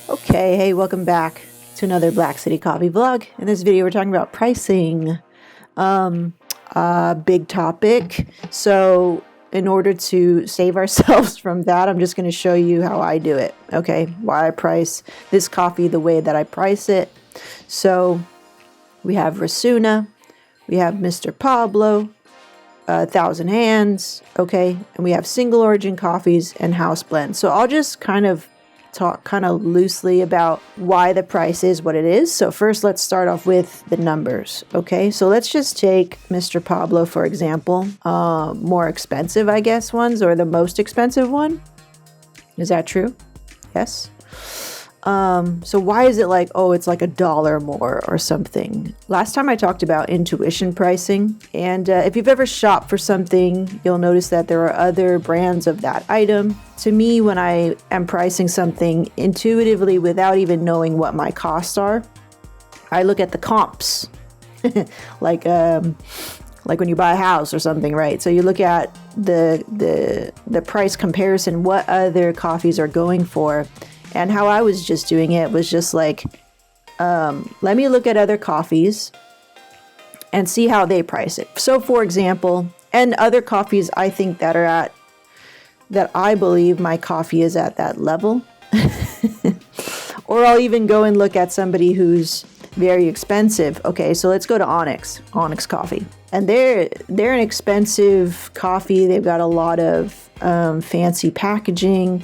Okay, hey, welcome back to another Black City Coffee vlog. In this video, we're talking about pricing. Big topic. So, in order to save ourselves from that, I'm just going to show you how I do it. Okay, why I price this coffee the way that I price it. So, we have Rasuna, we have Mr. Pablo, Thousand Hands, okay, and we have single origin coffees and house blends. So, I'll just talk kind of loosely about why the price is what it is. So first, let's start off with the numbers. Okay, so let's just take Mr. Pablo, for example. More expensive, I guess, ones, or the most expensive one. Is that true? Yes. So why is it like, oh, it's like $1 more or something? Last time I talked about intuition pricing, and if you've ever shopped for something, you'll notice that there are other brands of that item. To me, when I am pricing something intuitively without even knowing what my costs are, I look at the comps, like when you buy a house or something, right? So you look at the price comparison, what other coffees are going for. And how I was just doing it was just like, let me look at other coffees and see how they price it. So for example, and other coffees I think that I believe my coffee is at that level. Or I'll even go and look at somebody who's very expensive. Okay, so let's go to Onyx Coffee. And they're an expensive coffee. They've got a lot of fancy packaging.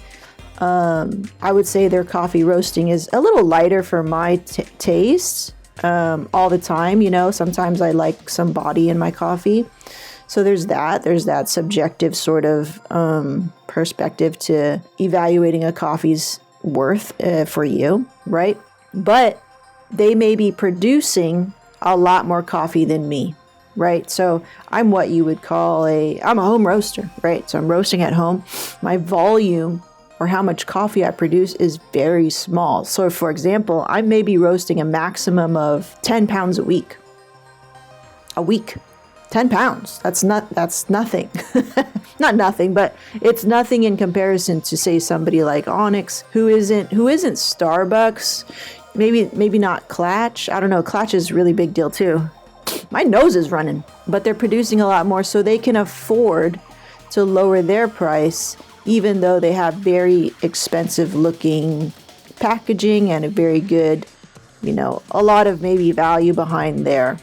I would say their coffee roasting is a little lighter for my taste all the time. You know, sometimes I like some body in my coffee. So there's that subjective sort of perspective to evaluating a coffee's worth for you, right? But they may be producing a lot more coffee than me, right? So I'm what you would call I'm a home roaster, right? So I'm roasting at home. My volume or how much coffee I produce is very small. So for example, I may be roasting a maximum of 10 pounds a week. 10 pounds. That's nothing. Not nothing, but it's nothing in comparison to say somebody like Onyx who isn't Starbucks, maybe not Clatch. I don't know, Clatch is a really big deal too. My nose is running, but they're producing a lot more, so they can afford to lower their price even though they have very expensive looking packaging and a very good, a lot of maybe value behind their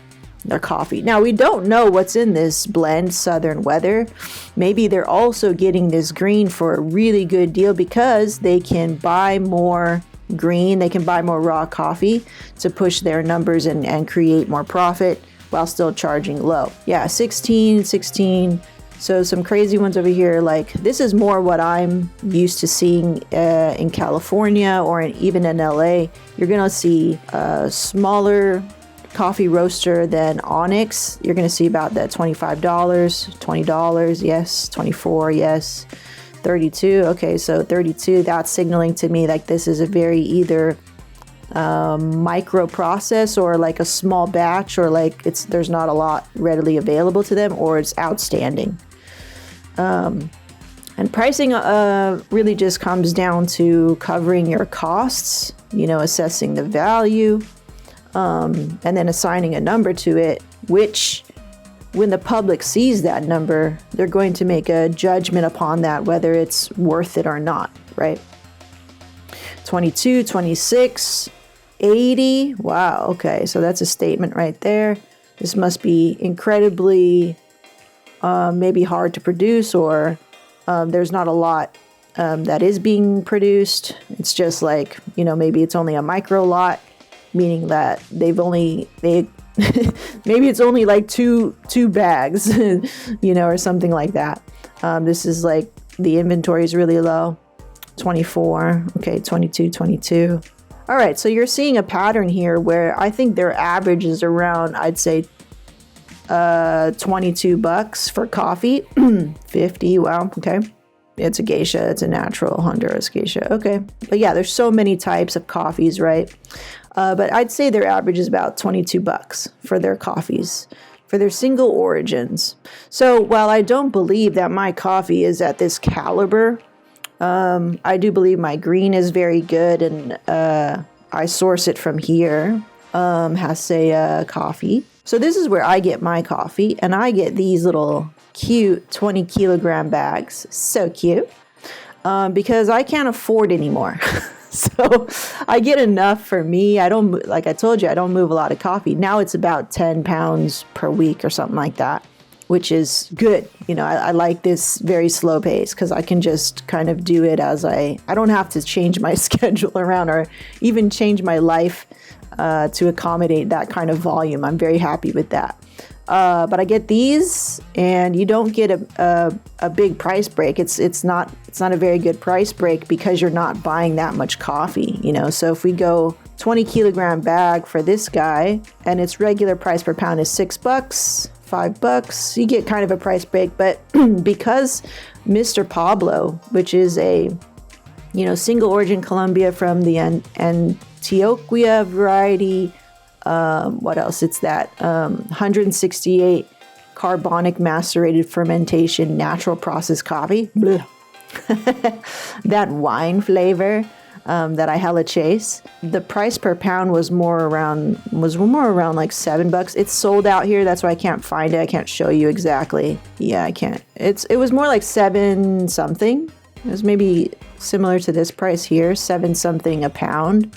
coffee. Now, we don't know what's in this blend, Southern Weather. Maybe they're also getting this green for a really good deal because they can buy more green, they can buy more raw coffee to push their numbers and create more profit while still charging low. Yeah, 16. So some crazy ones over here, like this is more what I'm used to seeing in California or even in LA. You're going to see a smaller coffee roaster than Onyx. You're going to see about that $25, $20, yes, $24, yes, $32. Okay, so $32, that's signaling to me like this is a very either micro process or like a small batch, or like there's not a lot readily available to them, or it's outstanding. And pricing really just comes down to covering your costs, assessing the value, and then assigning a number to it, which when the public sees that number, they're going to make a judgment upon that, whether it's worth it or not, right? 22, 26, 80. Wow. Okay. So that's a statement right there. This must be incredibly maybe hard to produce, or there's not a lot that is being produced. It's just like, maybe it's only a micro lot, meaning that maybe it's only like two bags, or something like that. This is like the inventory is really low. 24. Okay, 22. All right, so you're seeing a pattern here where I think their average is around, I'd say, $22 for coffee. 50. Wow. Okay. It's a geisha. It's a natural Honduras geisha. Okay. But yeah, there's so many types of coffees, right? But I'd say their average is about $22 for their coffees, for their single origins. So while I don't believe that my coffee is at this caliber I do believe my green is very good, and I source it from here. Hasea Coffee. So this is where I get my coffee, and I get these little cute 20 kilogram bags. So cute. Because I can't afford anymore. So I get enough for me. I don't, like I told you, I don't move a lot of coffee. Now it's about 10 pounds per week or something like that, which is good. You know, I like this very slow pace because I can just kind of do it as I don't have to change my schedule around or even change my life to accommodate that kind of volume. I'm very happy with that. But I get these, and you don't get a big price break. It's not a very good price break because you're not buying that much coffee, you know. So if we go 20 kilogram bag for this guy, and its regular price per pound is $6, $5, you get kind of a price break. But because Mr. Pablo, which is a, you know, single origin Colombia from the Antioquia variety. What else? It's that 168 carbonic macerated fermentation natural processed coffee. That wine flavor that I hella chase. The price per pound was more around like $7. It's sold out here. That's why I can't find it. I can't show you exactly. Yeah, I can't. It was more like 7 something. It was maybe similar to this price here, 7 something a pound.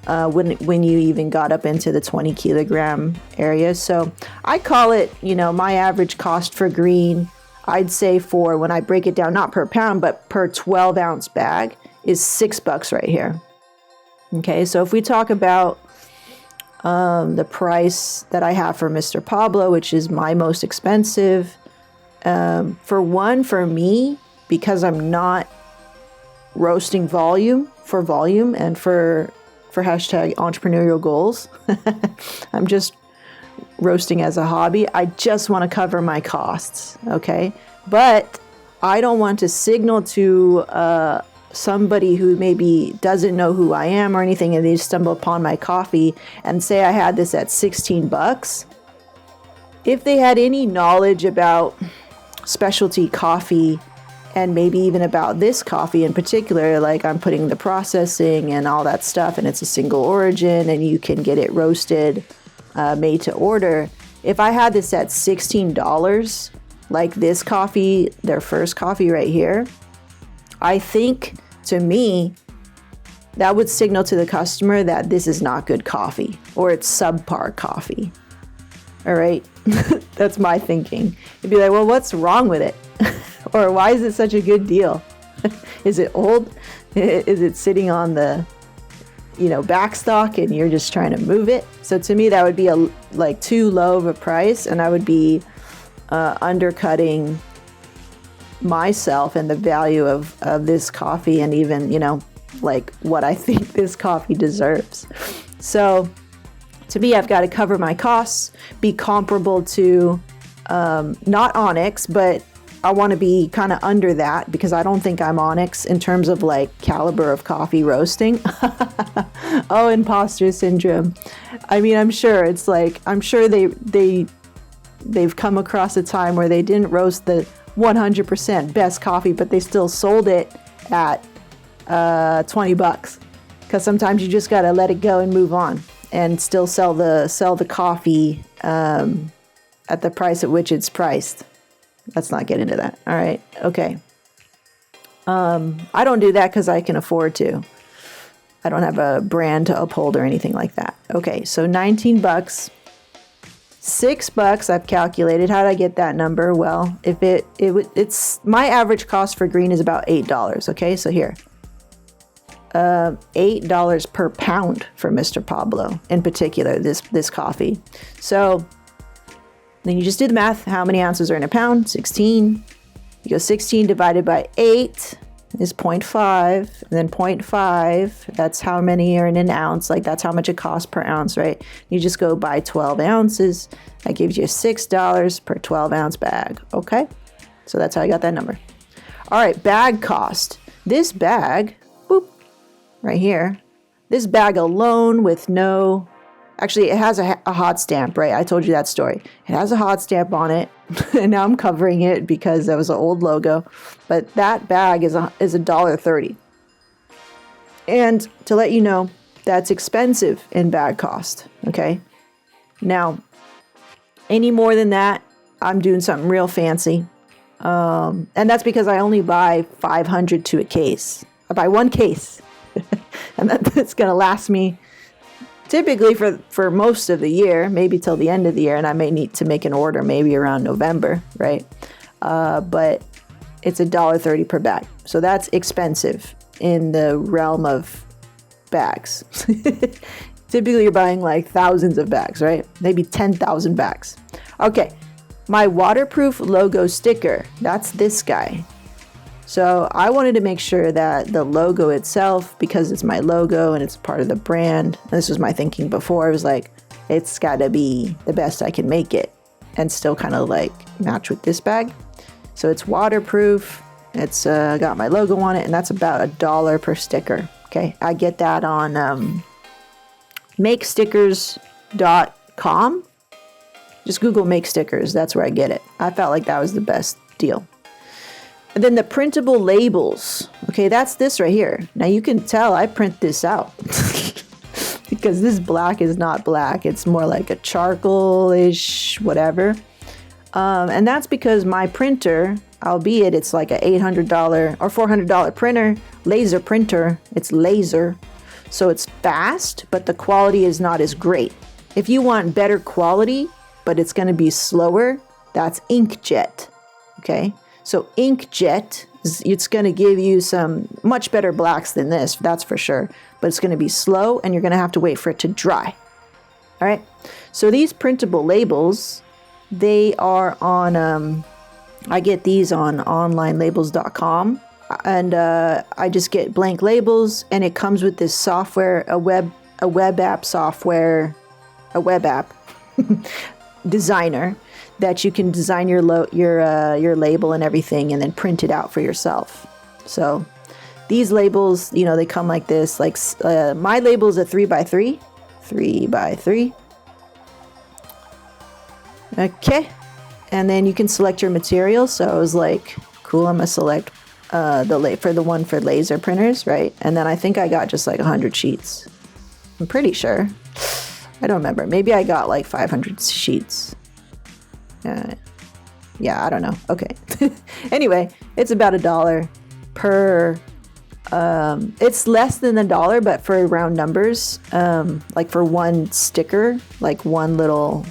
When you even got up into the 20 kilogram area. So I call it, you know, my average cost for green, I'd say for when I break it down, not per pound, but per 12 ounce bag is $6 right here. Okay. So if we talk about, the price that I have for Mr. Pablo, which is my most expensive, for me, because I'm not roasting volume and for hashtag entrepreneurial goals. I'm just roasting as a hobby. I just want to cover my costs. Okay. But I don't want to signal to somebody who maybe doesn't know who I am or anything, and they stumble upon my coffee and say I had this at $16. If they had any knowledge about specialty coffee, and maybe even about this coffee in particular, like I'm putting the processing and all that stuff, and it's a single origin, and you can get it roasted, made to order. If I had this at $16, like this coffee, their first coffee right here, I think to me, that would signal to the customer that this is not good coffee, or it's subpar coffee. All right. That's my thinking. It'd be like, well, what's wrong with it? Or why is it such a good deal? Is it old? Is it sitting on the, backstock and you're just trying to move it? So to me, that would be like too low of a price, and I would be undercutting myself and the value of this coffee, and even, like what I think this coffee deserves. So to me, I've got to cover my costs, be comparable to, not Onyx, but I want to be kind of under that, because I don't think I'm Onyx in terms of like caliber of coffee roasting. Oh, imposter syndrome. I mean, I'm sure they've come across a time where they didn't roast the 100% best coffee, but they still sold it at $20. Because sometimes you just got to let it go and move on, and still sell the coffee at the price at which it's priced. Let's not get into that. All right. Okay. I don't do that because I can afford to. I don't have a brand to uphold or anything like that. Okay. So $19, $6 I've calculated. How did I get that number? Well, if it's my average cost for green is about $8. Okay. So here, $8 per pound for Mr. Pablo in particular, this coffee. So then you just do the math. How many ounces are in a pound? 16. You go 16 divided by 8 is 0.5. And then 0.5, that's how many are in an ounce. Like that's how much it costs per ounce, right? You just go buy 12 ounces. That gives you $6 per 12 ounce bag. Okay. So that's how I got that number. All right. Bag cost. This bag, boop, right here. This bag alone with no Actually, it has a hot stamp, right? I told you that story. It has a hot stamp on it, and now I'm covering it because that was an old logo. But that bag is $1.30. And to let you know, that's expensive in bag cost, okay? Now, any more than that, I'm doing something real fancy. And that's because I only buy 500 to a case. I buy one case. And that's going to last me typically for most of the year, maybe till the end of the year. And I may need to make an order maybe around November, right? But it's $1.30 per bag. So that's expensive in the realm of bags. Typically you're buying like thousands of bags, right? Maybe 10,000 bags. Okay, my waterproof logo sticker, that's this guy. So I wanted to make sure that the logo itself, because it's my logo and it's part of the brand, and this was my thinking before, I was like, it's gotta be the best I can make it and still kind of like match with this bag. So it's waterproof, it's got my logo on it, and that's about $1 per sticker. Okay, I get that on makestickers.com. Just Google make stickers, that's where I get it. I felt like that was the best deal. And then the printable labels. Okay, that's this right here. Now you can tell I print this out because this black is not black. It's more like a charcoal-ish, whatever. And that's because my printer, albeit it's like a $800 or $400 printer, laser printer, it's laser. So it's fast, but the quality is not as great. If you want better quality, but it's going to be slower, that's inkjet. Okay, so inkjet, it's going to give you some much better blacks than this, that's for sure. But it's going to be slow, and you're going to have to wait for it to dry. All right, so these printable labels, they are on, I get these on onlinelabels.com. And I just get blank labels, and it comes with this software, a web app software, a web app designer that you can design your label and everything, and then print it out for yourself. So these labels, you know, they come like this. Like my label is a 3x3, 3x3. Okay, and then you can select your material. So I was like, cool, I'm gonna select the one for laser printers, right? And then I think I got just like 100 sheets. I'm pretty sure. I don't remember. Maybe I got like 500 sheets. Yeah, I don't know. Okay. Anyway, it's about $1 per. It's less than $1, but for round numbers, like for one sticker, like one little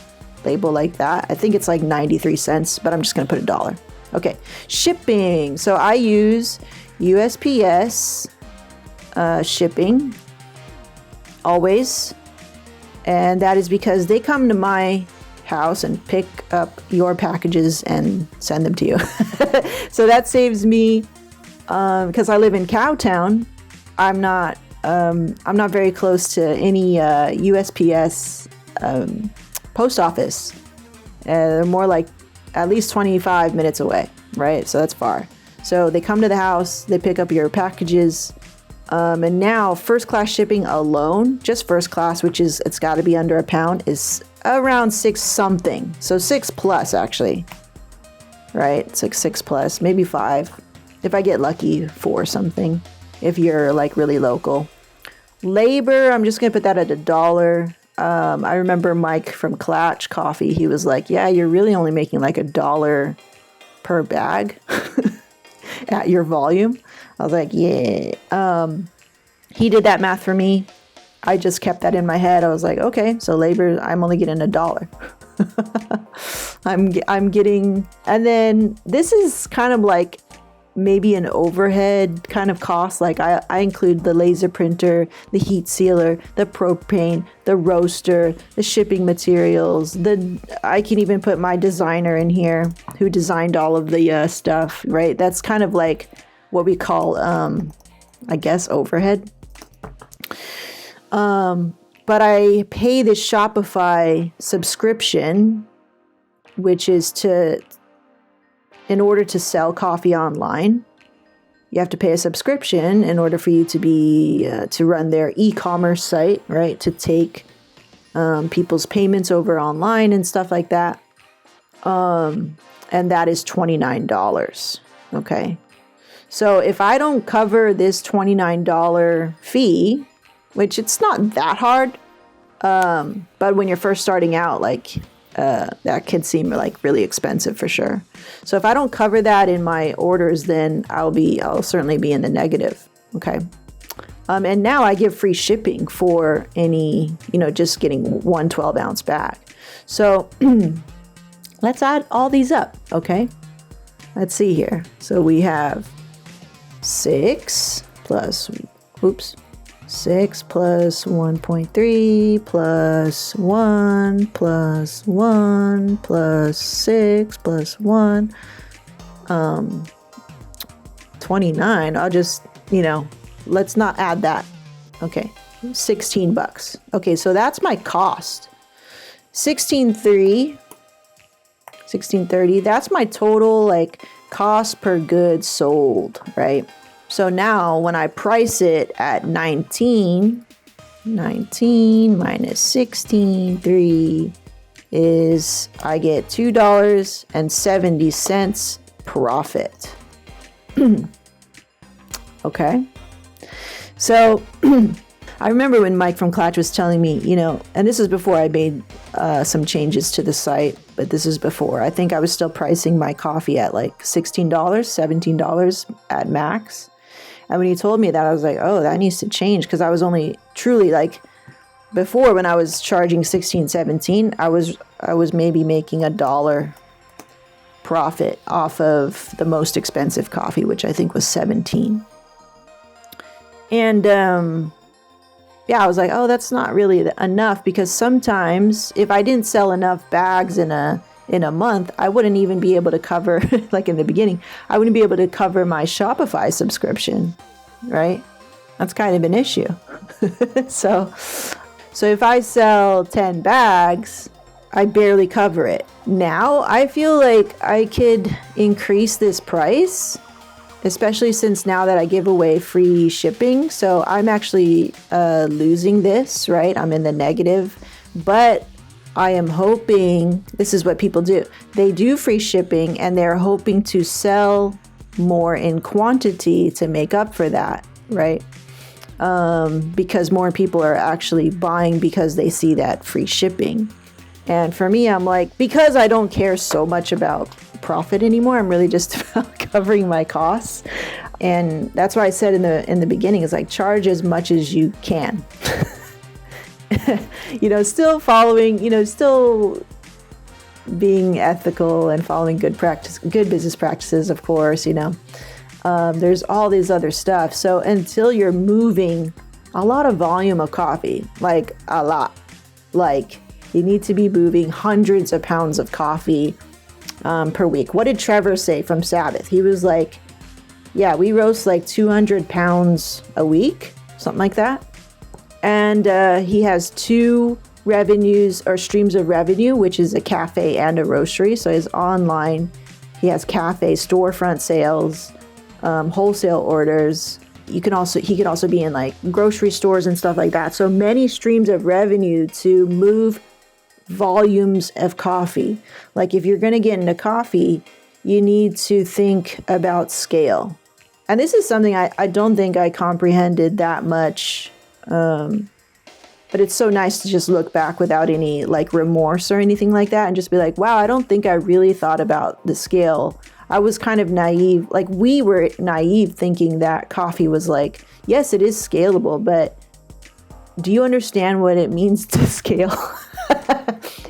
label like that, I think it's like 93 cents, but I'm just gonna put $1. Okay, shipping. So I use USPS shipping always, and that is because they come to my house and pick up your packages and send them to you. So that saves me, because I live in Cowtown. I'm not very close to any USPS post office. They're more like at least 25 minutes away, right? So that's far. So they come to the house, they pick up your packages, and now first class shipping alone, just first class, which is, it's got to be under £1, is around 6 something. So 6 plus actually, right? It's like 6 plus, maybe 5. If I get lucky, 4 something, if you're like really local. Labor, I'm just gonna put that at $1. I remember Mike from Pablo Coffee, he was like, yeah, you're really only making like $1 per bag at your volume. I was like, yeah. He did that math for me. I just kept that in my head. I was like, okay, so labor, I'm only getting $1. I'm getting, and then this is kind of like maybe an overhead kind of cost. Like I include the laser printer, the heat sealer, the propane, the roaster, the shipping materials. I can even put my designer in here who designed all of the stuff, right? That's kind of like what we call, I guess, overhead. But I pay this Shopify subscription, which is in order to sell coffee online, you have to pay a subscription in order for you to be to run their e-commerce site, right? To take people's payments over online and stuff like that. And that is $29. Okay. So if I don't cover this $29 fee, which it's not that hard, but when you're first starting out, like that could seem like really expensive for sure. So if I don't cover that in my orders, then I'll certainly be in the negative. Okay. And now I give free shipping for any, just getting one 12-ounce bag. So let's add all these up. Okay. Let's see here. So we have 6 plus 1.3 plus 1 plus 1 plus 6 plus 1, 29. I'll just, let's not add that. Okay. $16. Okay. So that's my cost. 16.30. That's my total like cost per good sold, right? So now when I price it at 19 minus 16.3 is I get $2.70 profit. Okay. So I remember when Mike from Clutch was telling me, and this is before I made some changes to the site, but this is before. I think I was still pricing my coffee at like $16, $17 at max. And when he told me that, I was like, oh, that needs to change, because I was only truly like, before when I was charging 16, 17, I was maybe making $1 profit off of the most expensive coffee, which I think was 17. And I was like, oh, that's not really enough, because sometimes if I didn't sell enough bags in a month, I wouldn't even be able to cover, like in the beginning, I wouldn't be able to cover my Shopify subscription, right? That's kind of an issue. So if I sell 10 bags, I barely cover it. Now I feel like I could increase this price, especially since now that I give away free shipping. So I'm actually losing this, right? I'm in the negative, but I am hoping, this is what people do. They do free shipping and they're hoping to sell more in quantity to make up for that, right? Because more people are actually buying because they see that free shipping. And for me, I'm like, because I don't care so much about profit anymore, I'm really just about covering my costs. And that's why I said in the beginning, is like, charge as much as you can. Still following, still being ethical and following good business practices, of course, there's all these other stuff. So until you're moving a lot of volume of coffee, like a lot, like you need to be moving hundreds of pounds of coffee per week. What did Trevor say from Sabbath? He was like, yeah, we roast like 200 pounds a week, something like that. And he has 2 revenues or streams of revenue, which is a cafe and a roastery. So his online, he has cafe, storefront sales, wholesale orders. He could also be in like grocery stores and stuff like that. So many streams of revenue to move volumes of coffee. Like if you're going to get into coffee, you need to think about scale. And this is something I don't think I comprehended that much. But it's so nice to just look back without any like remorse or anything like that and just be like, wow, I don't think I really thought about the scale. I was kind of naive. Like we were naive thinking that coffee was like, yes, it is scalable, but do you understand what it means to scale?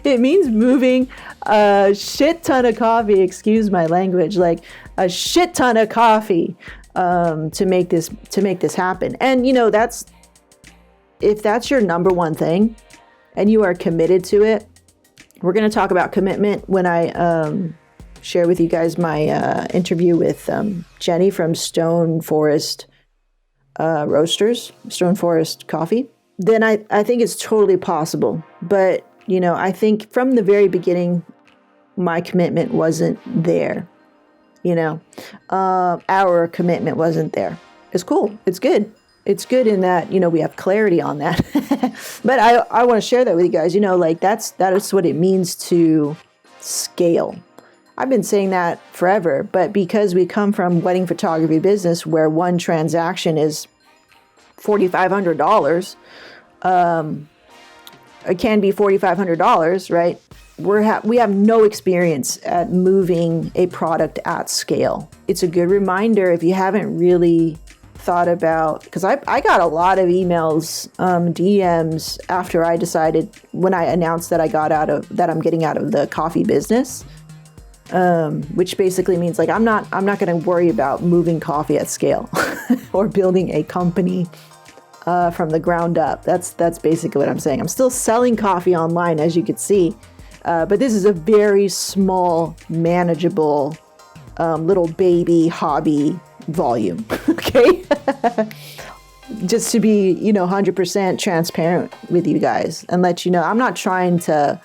It means moving a shit ton of coffee, excuse my language, like a shit ton of coffee to make this happen. And if that's your number one thing and you are committed to it, we're going to talk about commitment when I share with you guys my interview with Jenny from Stone Forest Stone Forest Coffee. Then I think it's totally possible. But, I think from the very beginning, my commitment wasn't there. Our commitment wasn't there. It's cool. It's good. it's good in that, we have clarity on that. But I want to share that with you guys, like that is what it means to scale. I've been saying that forever, but because we come from wedding photography business where one transaction is $4,500, it can be $4,500, right? We have no experience at moving a product at scale. It's a good reminder if you haven't really thought about, because I got a lot of emails, DMs after I decided, when I announced that I'm getting out of the coffee business, which basically means like I'm not going to worry about moving coffee at scale or building a company from the ground up. That's basically what I'm saying. I'm still selling coffee online, as you can see, but this is a very small, manageable, little baby hobby volume. Okay. Just to be, 100% transparent with you guys and let you know, I'm not trying to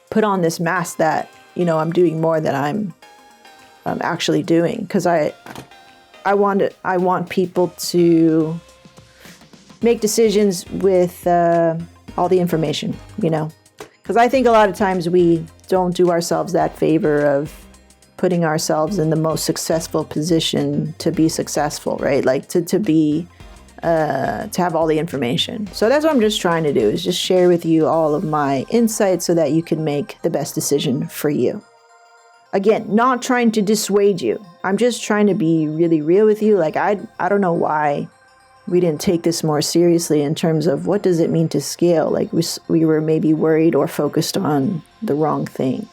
put on this mask that, I'm doing more than I'm actually doing. Because I want people to make decisions with all the information, because I think a lot of times we don't do ourselves that favor of putting ourselves in the most successful position to be successful, right? Like to have all the information. So that's what I'm just trying to do, is just share with you all of my insights so that you can make the best decision for you. Again, not trying to dissuade you. I'm just trying to be really real with you. Like, I don't know why we didn't take this more seriously in terms of what does it mean to scale. Like we were maybe worried or focused on the wrong thing,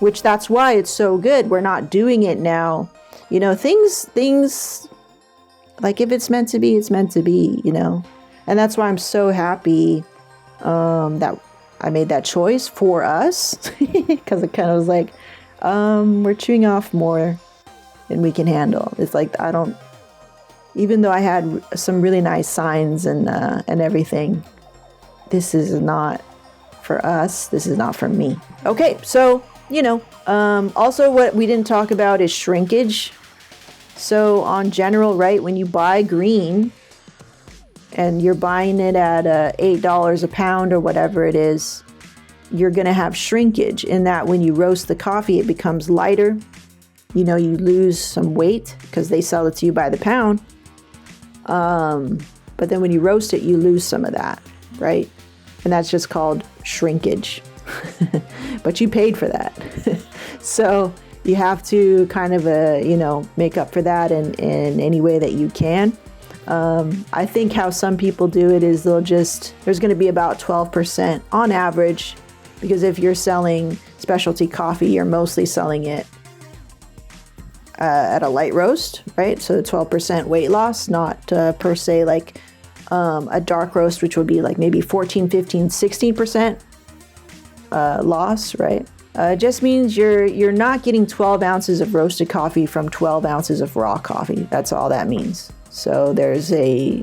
which that's why it's so good. We're not doing it now. Things like if it's meant to be, it's meant to be, and that's why I'm so happy that I made that choice for us, because it kind of was like, we're chewing off more than we can handle. It's like, even though I had some really nice signs and everything, this is not for us. This is not for me. Okay. So, also what we didn't talk about is shrinkage. So on general, right, when you buy green and you're buying it at $8 a pound or whatever it is, you're going to have shrinkage in that when you roast the coffee, it becomes lighter. You lose some weight because they sell it to you by the pound. But then when you roast it, you lose some of that, right? And that's just called shrinkage. But you paid for that. So you have to kind of, make up for that in any way that you can. I think how some people do it is there's going to be about 12% on average, because if you're selling specialty coffee, you're mostly selling it at a light roast, right? So 12% weight loss, not per se like a dark roast, which would be like maybe 14, 15, 16% loss, right? Just means you're not getting 12 ounces of roasted coffee from 12 ounces of raw coffee. That's all that means. So there's a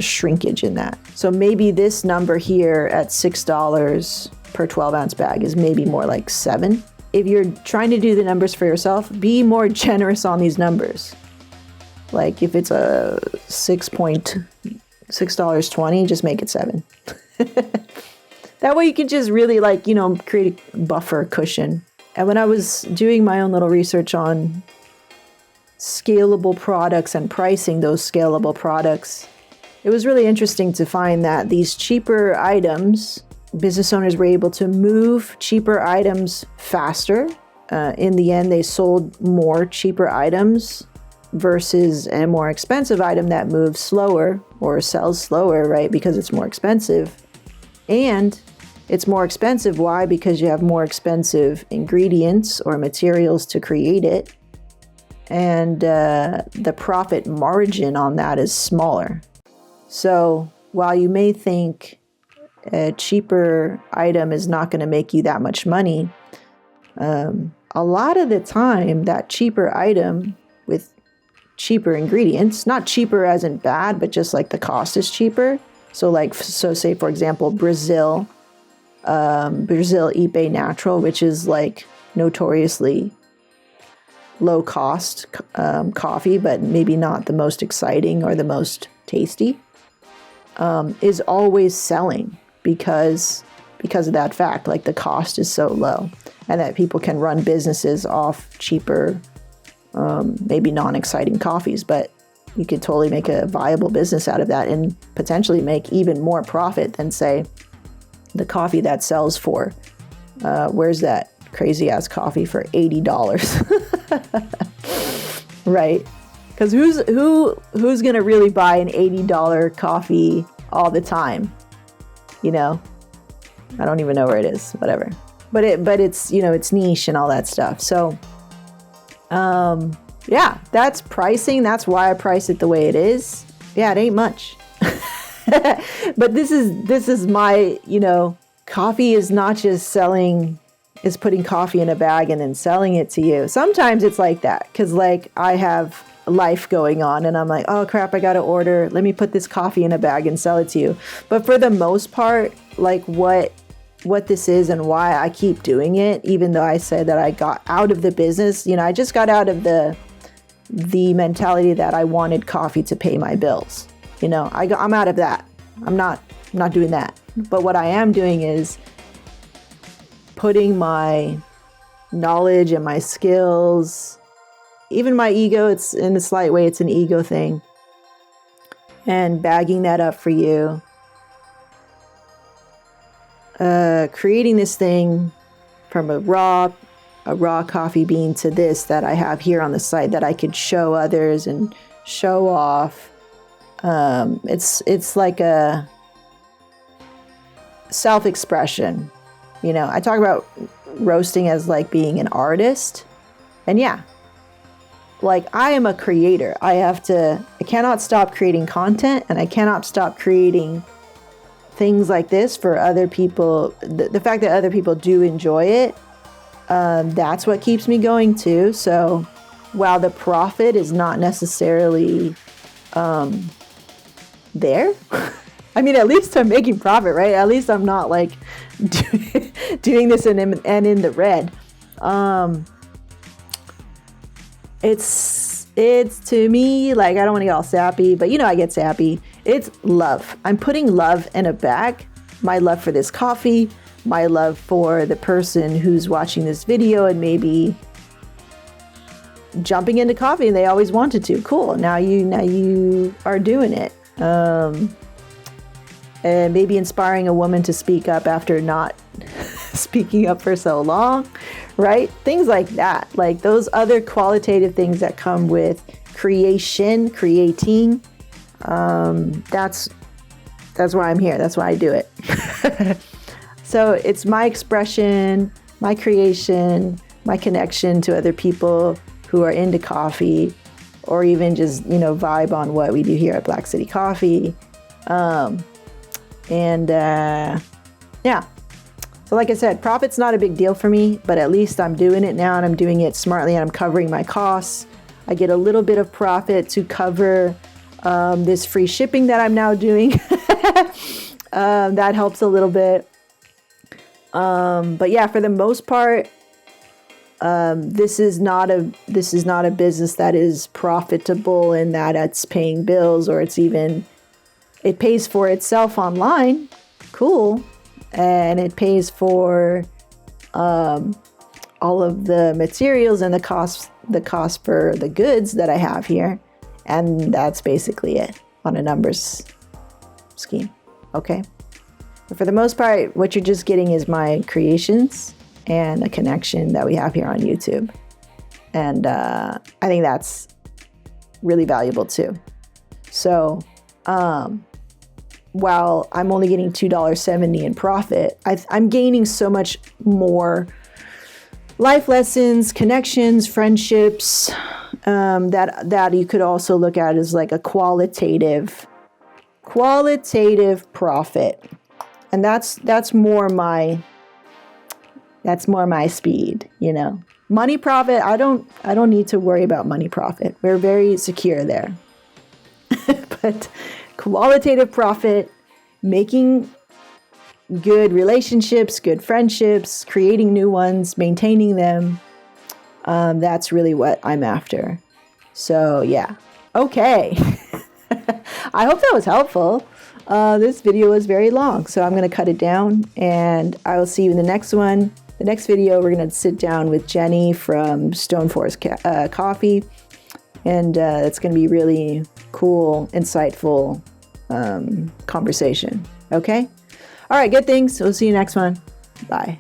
shrinkage in that. So maybe this number here at $6 per 12 ounce bag is maybe more like $7. If you're trying to do the numbers for yourself, be more generous on these numbers. Like if it's a $6.20, just make it $7. That way you can just really create a buffer cushion. And when I was doing my own little research on scalable products and pricing those scalable products, it was really interesting to find that these cheaper items, business owners were able to move cheaper items faster. In the end, they sold more cheaper items versus a more expensive item that moves slower or sells slower, right? Because it's more expensive. And it's more expensive. Why? Because you have more expensive ingredients or materials to create it. And the profit margin on that is smaller. So while you may think a cheaper item is not going to make you that much money, a lot of the time that cheaper item with cheaper ingredients, not cheaper as in bad, but just like the cost is cheaper. So say for example, Brazil Ipe Natural, which is like notoriously low cost coffee, but maybe not the most exciting or the most tasty, is always selling because of that fact. Like, the cost is so low, and that people can run businesses off cheaper, maybe non-exciting coffees, but you could totally make a viable business out of that and potentially make even more profit than, say, the coffee that sells for, where's that crazy ass coffee for $80, right? Because who's gonna really buy an $80 coffee all the time? You know, I don't even know where it is. Whatever, but it's, you know, it's niche and all that stuff. So, yeah, that's pricing. That's why I price it the way it is. Yeah, it ain't much. But this is my, you know, coffee is not just selling, is putting coffee in a bag and then selling it to you. Sometimes it's like that, because like I have life going on and I'm like, oh crap, I got to order. Let me put this coffee in a bag and sell it to you. But for the most part, like what this is and why I keep doing it, even though I said that I got out of the business, you know, I just got out of the mentality that I wanted coffee to pay my bills. You know, I'm out of that. I'm not doing that. But what I am doing is putting my knowledge and my skills, even my ego, it's in a slight way, it's an ego thing, and bagging that up for you. Creating this thing from a raw coffee bean to this that I have here on the site that I could show others and show off. It's like a self-expression. You know, I talk about roasting as like being an artist, and yeah, like I am a creator. I cannot stop creating content, and I cannot stop creating things like this for other people. The fact that other people do enjoy it, that's what keeps me going too. So while the profit is not necessarily there, I mean, at least I'm making profit, right? At least I'm not like doing this and in the red. It's to me, like, I don't want to get all sappy, but you know, I get sappy. It's love. I'm putting love in a bag. My love for this coffee, my love for the person who's watching this video and maybe jumping into coffee and they always wanted to. Cool. Now you are doing it. And maybe inspiring a woman to speak up after not speaking up for so long, right? Things like that, like those other qualitative things that come with creating. That's why I'm here. That's why I do it. So it's my expression, my creation, my connection to other people who are into coffee, or even just, you know, vibe on what we do here at Black City Coffee. Yeah. So like I said, profit's not a big deal for me, but at least I'm doing it now, and I'm doing it smartly, and I'm covering my costs. I get a little bit of profit to cover this free shipping that I'm now doing. That helps a little bit. But yeah, for the most part, this is not a business that is profitable in that it's paying bills, or it pays for itself online. Cool. And it pays for all of the materials and the cost for the goods that I have here. And that's basically it on a numbers scheme. Okay. But for the most part, what you're just getting is my creations and a connection that we have here on YouTube. And I think that's really valuable too. So, while I'm only getting $2.70 in profit, I'm gaining so much more life lessons, connections, friendships, that you could also look at as like a qualitative profit. And that's more my speed, you know. Money profit, I don't need to worry about money profit. We're very secure there. But qualitative profit, making good relationships, good friendships, creating new ones, maintaining them, That's really what I'm after. So yeah. Okay. I hope that was helpful. This video was very long, so I'm going to cut it down, and I will see you in the next one. The next video, we're going to sit down with Jenny from Stone Forest Coffee, and it's going to be really cool, insightful conversation. Okay? All right, good things. We'll see you next one. Bye.